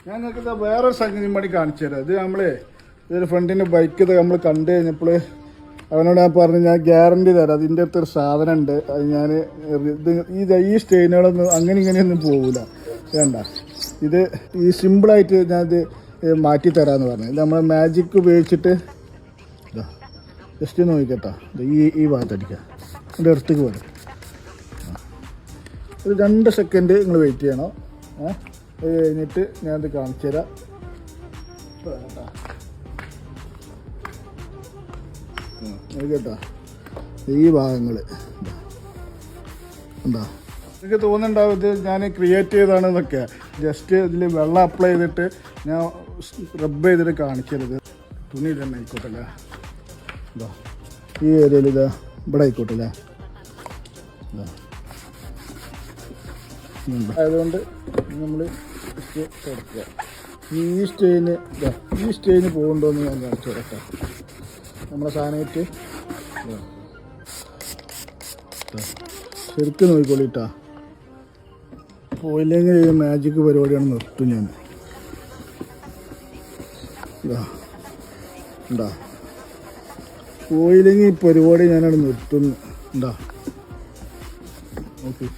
ഞാൻ നിങ്ങൾക്ക് വേറൊരു സംഗതി മണി കാണിച്ചു തരാം. ഇത് ഇതൊരു ഫ്രണ്ടിൻ്റെ ബൈക്ക് ഇത് നമ്മൾ കണ്ടു കഴിഞ്ഞപ്പോൾ അവനോട് ഞാൻ പറഞ്ഞു ഞാൻ ഗ്യാരണ്ടി തരാം. അതിൻ്റെ അടുത്തൊരു സാധനം ഉണ്ട്, അത് ഞാൻ ഈ സ്റ്റെയിനുകളൊന്നും അങ്ങനെ ഇങ്ങനെയൊന്നും പോകില്ല. വേണ്ട, ഇത് ഈ സിമ്പിളായിട്ട് ഞാനിത് മാറ്റി തരാമെന്ന് പറഞ്ഞു. ഇത് നമ്മൾ മാജിക് ഉപയോഗിച്ചിട്ട് ജസ്റ്റ് നോക്കിക്കട്ടോ, ഈ ഭാഗത്തടിക്കുക, അതിൻ്റെ അടുത്തേക്ക് പോലെ ഒരു 2 സെക്കൻഡ് നിങ്ങൾ വെയിറ്റ് ചെയ്യണം. അത് കഴിഞ്ഞിട്ട് ഞാനത് കാണിച്ചു തരാം. കേട്ടോ, ഈ ഭാഗങ്ങൾ എന്താ എനിക്ക് തോന്നുന്നുണ്ടാവും ഇത് ഞാൻ ക്രിയേറ്റ് ചെയ്തതാണെന്നൊക്കെ. ജസ്റ്റ് ഇതിൽ വെള്ളം അപ്ലൈ ചെയ്തിട്ട് ഞാൻ റബ്ബ് ചെയ്തിട്ട് കാണിക്കരുത്. തുണി തന്നെ ആയിക്കോട്ടല്ലേ, എന്താ ഈ ഏരിയയിൽ ഇതാ ഇവിടെ ആയിക്കോട്ടല്ലേ. അതുകൊണ്ട് നമ്മൾ കൊടുക്കുക. ഈ സ്റ്റെയിന് പോകുന്നുണ്ടോയെന്ന് ഞാൻ കാണിച്ചു കൊടുക്കാം. നമ്മളെ സാധനമായിട്ട് ശരിക്കും നോക്കിക്കോളിട്ടാ. പോയില്ലെങ്കിൽ ഈ മാജിക് പരിപാടിയാണ് നിർത്തും ഞാൻ. ഉണ്ടാ പോയില്ലെങ്കിൽ ഈ പരിപാടി ഞാനവിടെ നിർത്തുന്നു. ഉണ്ടാ ഓക്കെ.